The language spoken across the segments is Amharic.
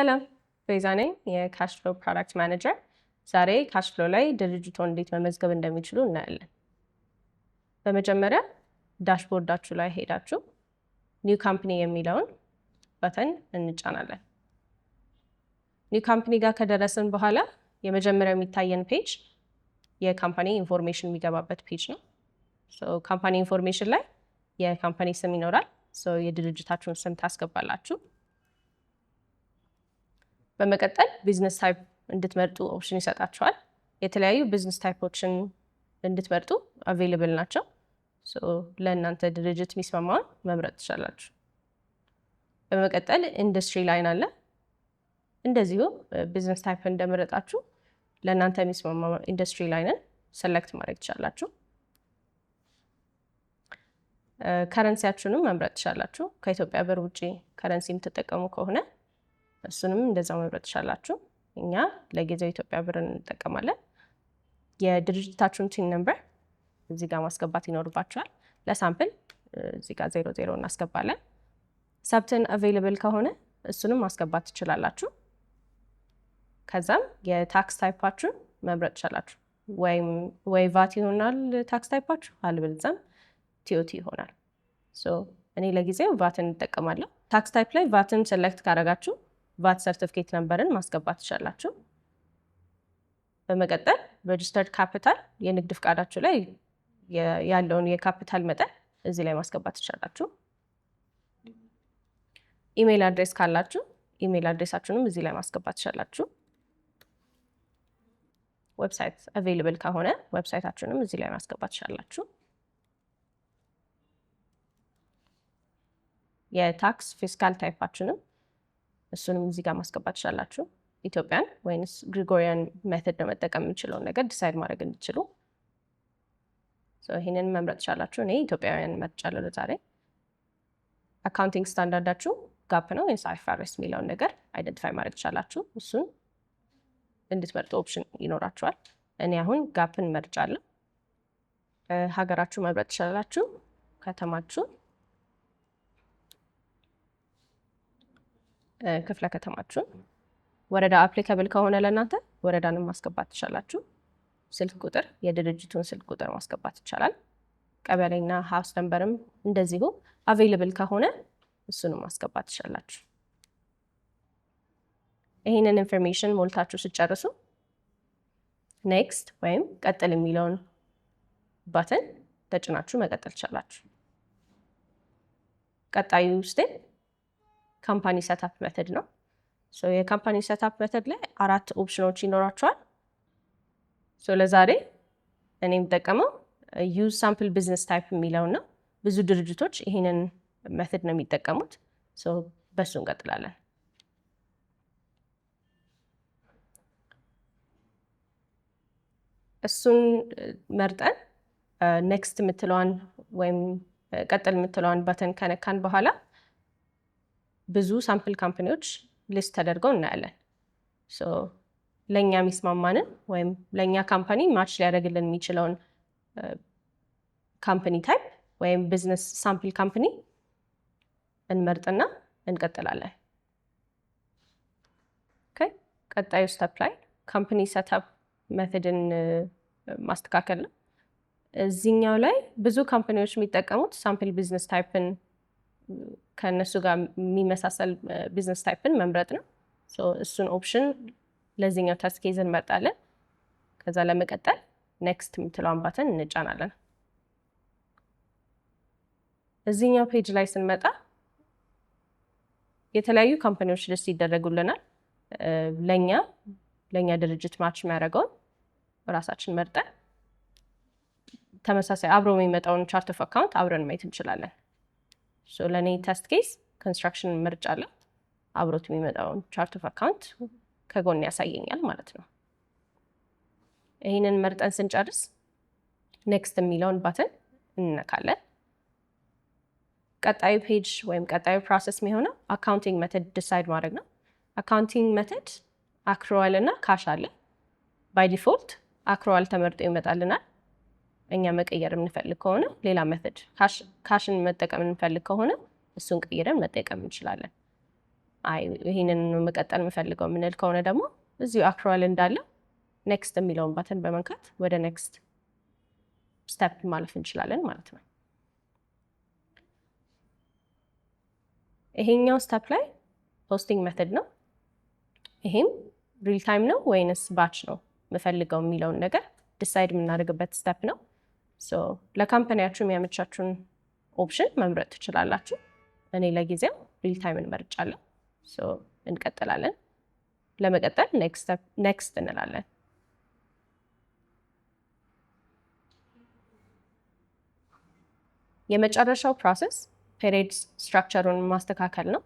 ሰላም ቤዛ ነኝ የካሽ ፍሎ ፕሮዳክት ማኔጀር። ዛሬ ካሽ ፍሎ ላይ ድርጅቶን እንዴት መመዝገብ እንደሚችሉ እናያለን። በመጀመሪያ ዳሽቦርዳችሁ ላይ ሄዳችሁ ኒው ካምፓኒ የሚለውን በተን እንጫናለን። ኒው ካምፓኒ ጋር ከደረስን በኋላ የመጀመሪያው የሚታየን ፔጅ የካምፓኒ ኢንፎርሜሽን የሚገባበት ፔጅ ነው። ካምፓኒ ኢንፎርሜሽን ላይ የካምፓኒ ስም ይኖራል። የድርጅታችሁን ስም ታስገባላችሁ። በመቀጠል ቢዝነስ ታይፕ እንድትመርጡ ኦፕሽን ይሰጣችኋል። የተለያዩ ቢዝነስ ታይፖችን እንድትመርጡ አቬይለብል ናቸው። ለእናንተ ድርጅት የሚስማማውን መምረጥ ትችላላችሁ። በመቀጠል ኢንዱስትሪ ላይን አለ። እንደዚሁ ቢዝነስ ታይፕ እንደመረጣችሁ ለእናንተ የሚስማማ ኢንዱስትሪ ላይንን ሰሌክት ማድረግ ትችላላችሁ። ከረንሲያችሁንም መምረጥ ትችላላችሁ። ከኢትዮጵያ ብር ውጭ ከረንሲ የምትጠቀሙ ከሆነ እሱንም እንደዛው መምረጥ ትችላላችሁ። እኛ ለጊዜው ኢትዮጵያ ብር እንጠቀማለን። የድርጅታችሁን ቲን ነምበር እዚህ ጋር ማስገባት ይኖርባችኋል። ለሳምፕል እዚህ ጋር 00 እናስገባለን። ሰብትን አቬይለብል ከሆነ እሱንም ማስገባት ትችላላችሁ። ከዛም የታክስ ታይፓችሁን መምረጥ ትችላላችሁ። ወይ ቫት ይሆናል ታክስ ታይፓችሁ፣ አልበለዚያም ቲኦቲ ይሆናል። እኔ ለጊዜው ቫትን እንጠቀማለሁ። ታክስ ታይፕ ላይ ቫትን ሴሌክት ካደረጋችሁ ቫት ሰርቲፊኬት ነምበርን ማስገባት ትችላላችሁ። በመቀጠል ሬጅስተርድ ካፒታል የንግድ ፍቃዳችሁ ላይ ያለውን የካፒታል መጠን እዚህ ላይ ማስገባት ትችላላችሁ። ኢሜይል አድሬስ ካላችሁ ኢሜይል አድሬሳችሁንም እዚህ ላይ ማስገባት ትችላላችሁ። ዌብሳይት አቬይለብል ከሆነ ዌብሳይታችሁንም እዚህ ላይ ማስገባት ትችላላችሁ። የታክስ ፊስካል ታይፓችሁንም እሱንም እዚህ ጋር ማስገባት ትችላላችሁ። ኢትዮጵያን ወይንስ ግሪጎሪያን ሜተድ ነው መጠቀም የምንችለውን ነገር ዲሳይድ ማድረግ እንድችሉ ይህንን መምረጥ ትችላላችሁ። እኔ ኢትዮጵያውያን መርጫለሁ ለዛሬ። አካውንቲንግ ስታንዳርዳችሁ ጋፕ ነው ወይስ አይኤፍአርኤስ የሚለውን ነገር አይደንቲፋይ ማድረግ ትችላላችሁ። እሱን እንድትመርጡ ኦፕሽን ይኖራችኋል። እኔ አሁን ጋፕን መርጫለሁ። ሀገራችሁ መምረጥ ትችላላችሁ። ከተማችሁ፣ ክፍለ ከተማችሁን፣ ወረዳ አፕሊካብል ከሆነ ለእናንተ ወረዳንም ማስገባት ትችላላችሁ። ስልክ ቁጥር፣ የድርጅቱን ስልክ ቁጥር ማስገባት ይቻላል። ቀበሌና ሀውስ ነምበርም እንደዚሁ አቬይለብል ከሆነ እሱንም ማስገባት ትችላላችሁ። ይህንን ኢንፎርሜሽን ሞልታችሁ ስጨርሱ ኔክስት ወይም ቀጥል የሚለውን ባተን ተጭናችሁ መቀጠል ትችላላችሁ። ቀጣዩ ስቴፕ ካምፓኒ ሰታፕ ሜተድ ነው። የካምፓኒ ሰታፕ ሜተድ ላይ 4 ኦፕሽኖች ይኖራቸዋል። ለዛሬ እኔ የምጠቀመው ዩዝ ሳምፕል ቢዝነስ ታይፕ የሚለውን ነው። ብዙ ድርጅቶች ይህንን ሜተድ ነው የሚጠቀሙት። በሱ እንቀጥላለን። እሱን መርጠን ኔክስት የምትለዋን ወይም ቀጥል የምትለዋን ባተን ከነካን በኋላ ብዙ ሳምፕል ካምፓኒዎች ሊስት ተደርገው እናያለን። ለእኛ የሚስማማንን ወይም ለእኛ ካምፓኒ ማች ሊያደርግልን የሚችለውን ካምፓኒ ታይፕ ወይም ቢዝነስ ሳምፕል ካምፓኒ እንመርጥና እንቀጥላለን። ቀጣዩ ስቴፕ ላይ ካምፓኒ ሰታፕ ሜተድን ማስተካከል ነው። እዚህኛው ላይ ብዙ ካምፓኒዎች የሚጠቀሙት ሳምፕል ቢዝነስ ታይፕን ከእነሱ ጋር የሚመሳሰል ቢዝነስ ታይፕን መምረጥ ነው። እሱን ኦፕሽን ለዚህኛው ታስክ ኬዝ እንመርጣለን። ከዛ ለመቀጠል ኔክስት የምትለውን ባተን እንጫናለን። እዚህኛው ፔጅ ላይ ስንመጣ የተለያዩ ካምፓኒዎች ሊስት ይደረጉልናል። ለእኛ ድርጅት ማች የሚያደርገውን ራሳችን መርጠን ተመሳሳይ አብሮ የሚመጣውን ቻርት ኦፍ አካውንት አብረን ማየት እንችላለን። ለእኔ ቴስት ኬስ ኮንስትራክሽን መርጫለሁ። አብሮት የሚመጣውን ቻርት ኦፍ አካውንት ከጎን ያሳየኛል ማለት ነው። ይህንን መርጠን ስንጨርስ ኔክስት የሚለውን ባተን እንነካለን። ቀጣዩ ፔጅ ወይም ቀጣዩ ፕሮሰስ የሚሆነው አካውንቲንግ ሜተድ ዲሳይድ ማድረግ ነው። አካውንቲንግ ሜተድ አክሩዋል እና ካሽ አለ። ባይ ዲፎልት አክሩዋል ተመርጦ ይመጣልናል። እኛ መቀየር የምንፈልግ ከሆነ ሌላ ሜተድ ካሽን መጠቀም የምንፈልግ ከሆነ እሱን ቀይረን መጠቀም እንችላለን። አይ ይሄንን መቀጠል የምፈልገው የምንል ከሆነ ደግሞ እዚሁ አክሩዋል እንዳለው ኔክስት የሚለውን ባተን በመንካት ወደ ኔክስት ስቴፕ ማለፍ እንችላለን ማለት ነው። ይሄኛው ስቴፕ ላይ ፖስቲንግ ሜተድ ነው። ይሄም ሪል ታይም ነው ወይንስ ባች ነው የምፈልገው የሚለውን ነገር ዲሳይድ የምናደርግበት ስቴፕ ነው። ሶ ለካምፓኒያችሁ የሚያመቻችሁን ኦፕሽን መምረጥ ትችላላችሁ። እኔ ለጊዜው ሪል ታይምን መርጫለሁ። ሶ እንቀጥላለን። ለመቀጠል ኔክስት እንላለን። የመጨረሻው ፕሮሰስ ፔሪድ ስትራክቸሩን ማስተካከል ነው።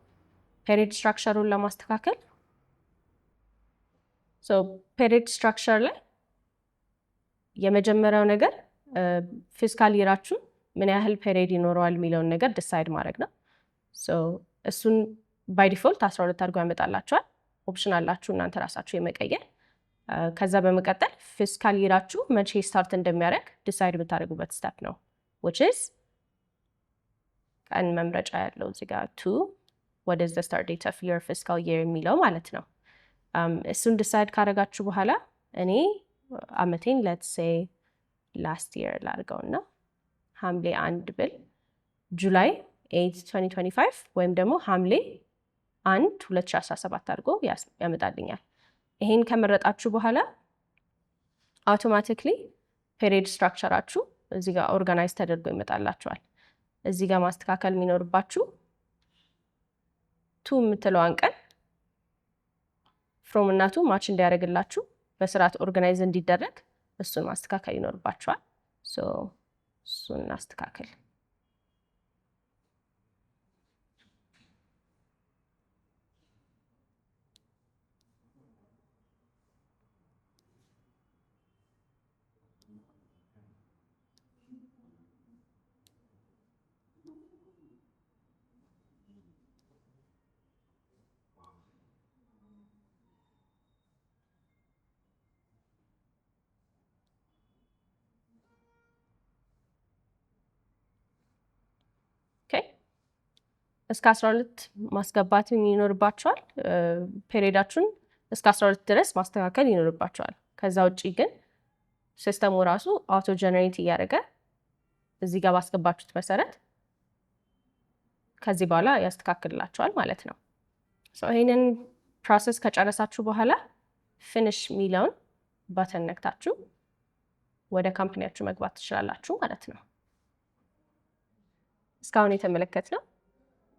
ፔሪድ ስትራክቸሩን ለማስተካከል ፔሪድ ስትራክቸር ላይ የመጀመሪያው ነገር ፊስካል ይራችሁ ምን ያህል ፔሪድ ይኖረዋል የሚለውን ነገር ዲሳይድ ማድረግ ነው። እሱን ባይ ዲፎልት 12 አድርጎ ያመጣላችኋል። ኦፕሽን አላችሁ እናንተ ራሳችሁ የመቀየር። ከዛ በመቀጠል ፊስካል ይራችሁ መቼ ስታርት እንደሚያደርግ ዲሳይድ የምታደርጉበት ስቴፕ ነው። which is ቀን መምረጫ ያለው እዚህ ጋር what is the start date of your fiscal year የሚለው ማለት ነው። እሱን ዲሳይድ ካደረጋችሁ በኋላ እኔ አመቴን let's say last year ላድርገውና ሐምሌ 1 ብል ጁላይ 8 2025 ወይም ደግሞ ሐምሌ 1 2017 አድርጎ ያመጣልኛል። ይሄን ከመረጣችሁ በኋላ አውቶማቲክሊ ፔሪድ ስትራክቸራችሁ እዚህ ጋር ኦርጋናይዝ ተደርጎ ይመጣላችኋል። እዚህ ጋር ማስተካከል የሚኖርባችሁ የምትለዋን ቀን ፍሮም እናቱ ማች እንዲያደርግላችሁ በስርዓት ኦርጋናይዝ እንዲደረግ እሱን ማስተካከል ይኖርባችኋል። እሱን እናስተካከል። እስከ 12 ማስገባት ይኖርባቸዋል። ፔሪዳችሁን እስከ 12 ድረስ ማስተካከል ይኖርባቸዋል። ከዛ ውጪ ግን ሲስተሙ ራሱ አውቶ ጀነሬት እያደረገ እዚህ ጋር ባስገባችሁት መሰረት ከዚህ በኋላ ያስተካክልላችኋል ማለት ነው። ይሄንን ፕሮሰስ ከጨረሳችሁ በኋላ ፊኒሽ የሚለውን ባተን ነክታችሁ ወደ ካምፓኒያችሁ መግባት ትችላላችሁ ማለት ነው። እስካሁን የተመለከትነው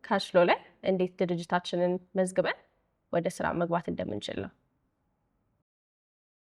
ካሽ ፍሎ ላይ እንዴት ድርጅታችንን መዝግበን ወደ ስራ መግባት እንደምንችል ነው።